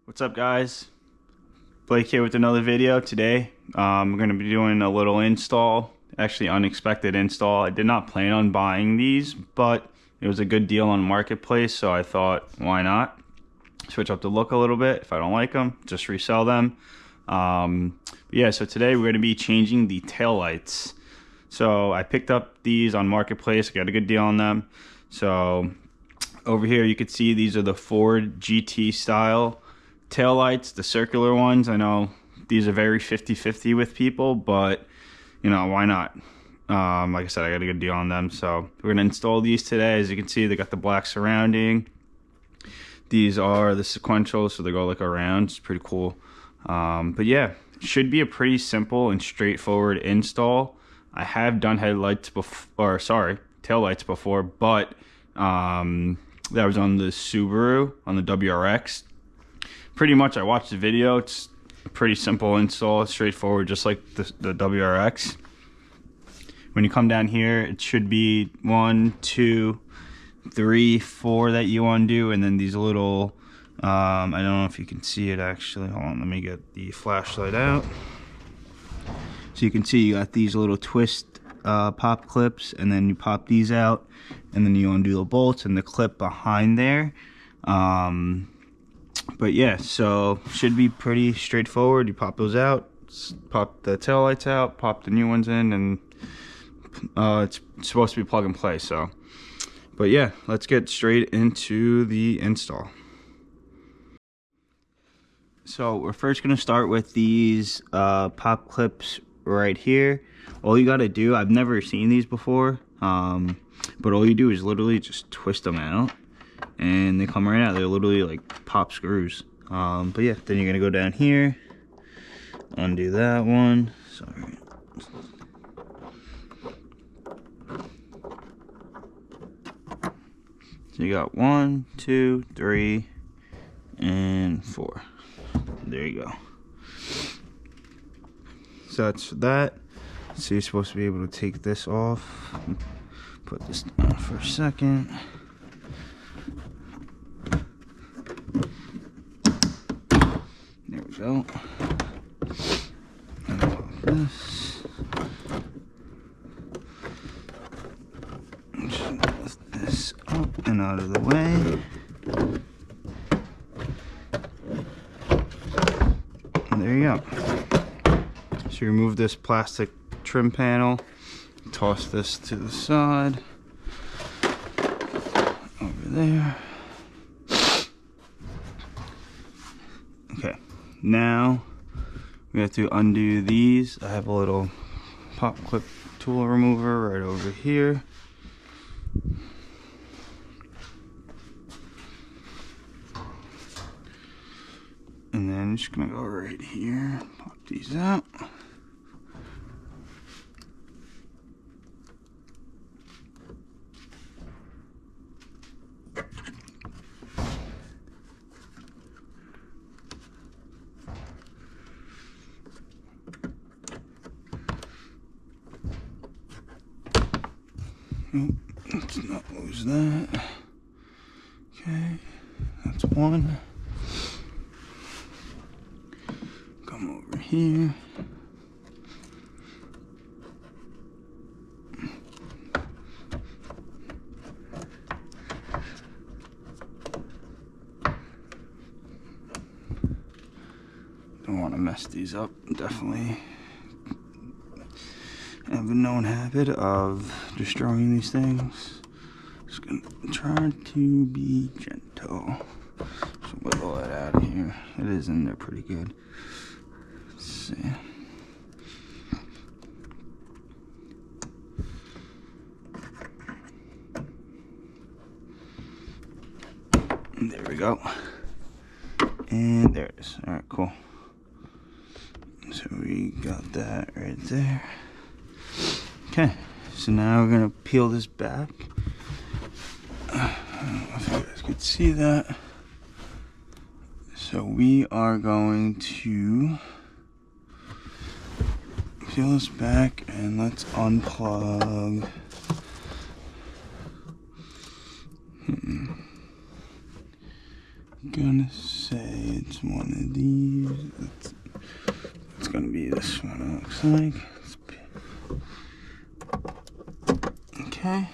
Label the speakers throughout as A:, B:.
A: What's up, guys? Blake here with another video. Today we're going to be doing a little install, actually unexpected install. I did not plan on buying these, but it was a good deal on Marketplace, so I thought, why not switch up the look a little bit. If I don't like them, just resell them. Yeah, so today we're going to be changing the tail lights. So I picked up these on Marketplace. I got a good deal on them. So over here you can see these are the Ford GT style tail lights, the circular ones. I know these are very 50-50 with people, but you know, why not? Like I said, I got a good deal on them, so we're gonna install these today. As you can see, they got the black surrounding. These are the sequential, so they go like around. It's pretty cool. But yeah, it should be a pretty simple and straightforward install. I have done headlights before, or sorry, tail lights before, but that was on the Subaru, on the WRX. Pretty much I watched the video. It's a pretty simple install. It's straightforward, just like the WRX. When you come down here, it should be 1, 2, 3, 4 that you undo, and then these little I don't know if you can see it actually. Hold on, let me get the flashlight out. So you can see you got these little twist pop clips, and then you pop these out, and then you undo the bolts and the clip behind there. But yeah, so should be pretty straightforward. You pop those out, pop the tail lights out, pop the new ones in, and it's supposed to be plug and play. So, but yeah, let's get straight into the install. So we're first gonna start with these pop clips right here. All you gotta do, I've never seen these before, but all you do is literally just twist them out, and they come right out. They're literally like pop screws. But yeah, then you're gonna go down here, undo that one. Sorry. So you got 1, 2, 3, and 4. There you go. So that's for that. So you're supposed to be able to take this off. Put this down for a second. There we go. And pop this. Just lift this up and out of the way. And there you go. So you remove this plastic trim panel, toss this to the side, over there. Okay, now we have to undo these. I have a little pop clip tool remover right over here. And then I'm just gonna go right here, pop these out. Let's not lose that. Okay, that's one. Come over here. Don't want to mess these up. Definitely have a known habit of destroying these things. Just gonna try to be gentle. Just wiggle that out of here. It is in there pretty good. Let's see. And there we go. And there it is. Alright, cool. So we got that right there. Okay, so now we're gonna peel this back. I don't know if you guys could see that. So we are going to peel this back, and let's unplug. Goodness. say it's one of these. It's gonna be this one, it looks like. Okay.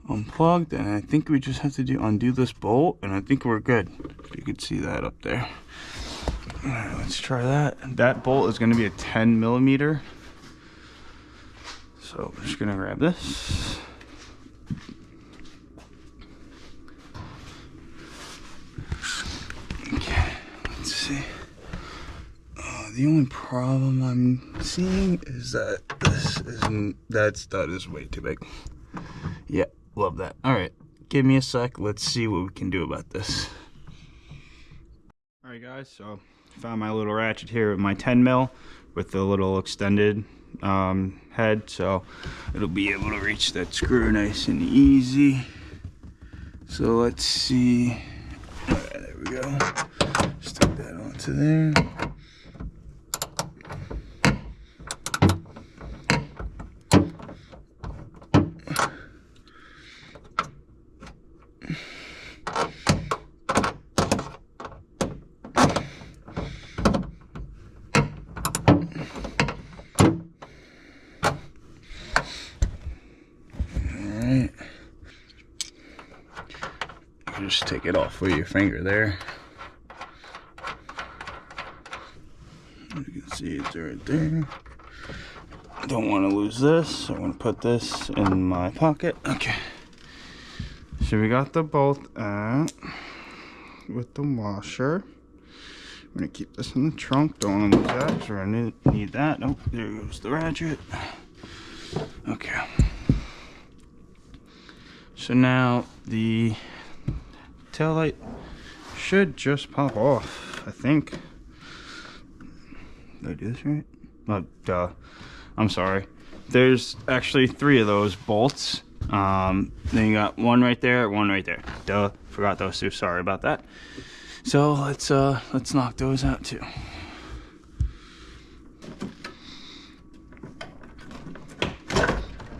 A: Unplugged, and I think we just have to undo this bolt, and I think we're good. If you could see that up there. All right, let's try that. That bolt is gonna be a 10 millimeter. So I'm just gonna grab this. Okay, let's see. The only problem I'm seeing is that that stud is way too big. Yeah, love that. All right, give me a sec. Let's see what we can do about this. All right, guys. So found my little ratchet here with my 10 mil with the little extended head, so it'll be able to reach that screw nice and easy. So let's see. All right, there we go. Stick that onto there. Just take it off with your finger there. You can see it's right there. Don't want to lose this. I want to put this in my pocket. Okay. So we got the bolt out with the washer. I'm gonna keep this in the trunk. Don't want to lose that because we're gonna need that. Oh, there goes the ratchet. Okay. So now the tail light should just pop off, I think. Did I do this right? Oh, duh. I'm sorry. There's actually 3 of those bolts. Then you got one right there, one right there. Duh. Forgot those 2. Sorry about that. So let's knock those out too.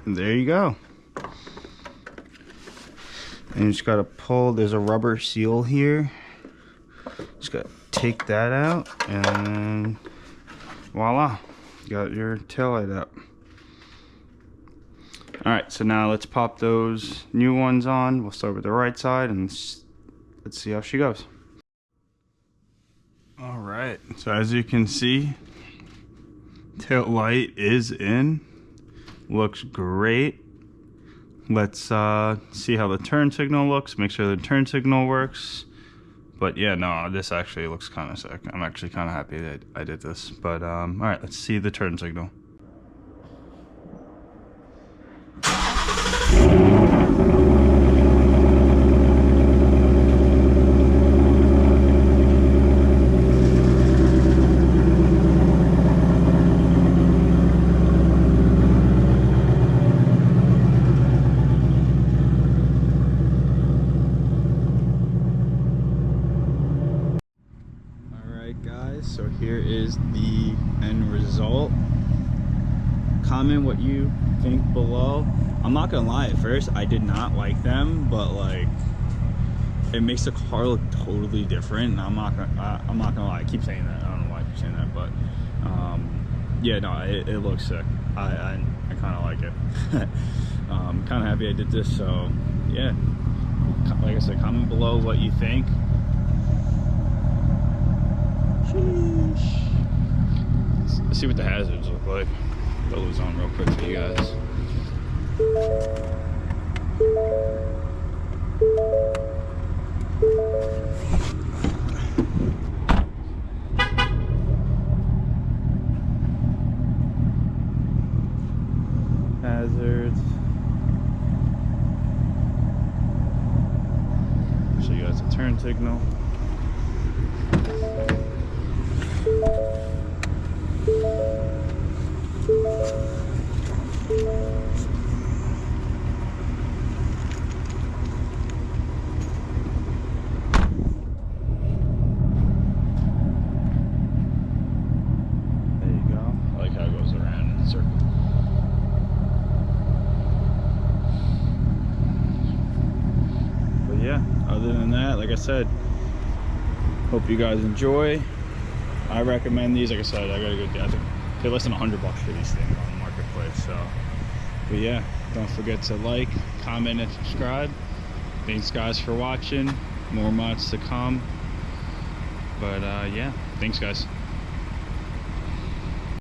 A: And there you go. And you just gotta pull, there's a rubber seal here. Just gotta take that out and voila, you got your taillight out. All right, so now let's pop those new ones on. We'll start with the right side and let's see how she goes. All right, so as you can see, tail light is in. Looks great. Let's see how the turn signal looks, make sure the turn signal works. But yeah, no, this actually looks kind of sick. I'm actually kind of happy that I did this. But all right, let's see the turn signal. So here is the end result. Comment what you think below. I'm not gonna lie, at first I did not like them, but like it makes the car look totally different. And I'm not gonna lie, I keep saying that. I don't know why I keep saying that, but yeah, no, it looks sick. I kind of like it. I'm kind of happy I did this. So yeah, like I said, comment below what you think. Let's see what the hazards look like. Throw those on real quick for you guys. Hazards. Show you guys the turn signal. Other than that, like I said, Hope you guys enjoy. I recommend these. Like I said, I got a good deal. I think they're less than $100 for these things on the marketplace. So, but yeah, don't forget to like, comment, and subscribe. Thanks guys for watching. More mods to come. But yeah, thanks guys.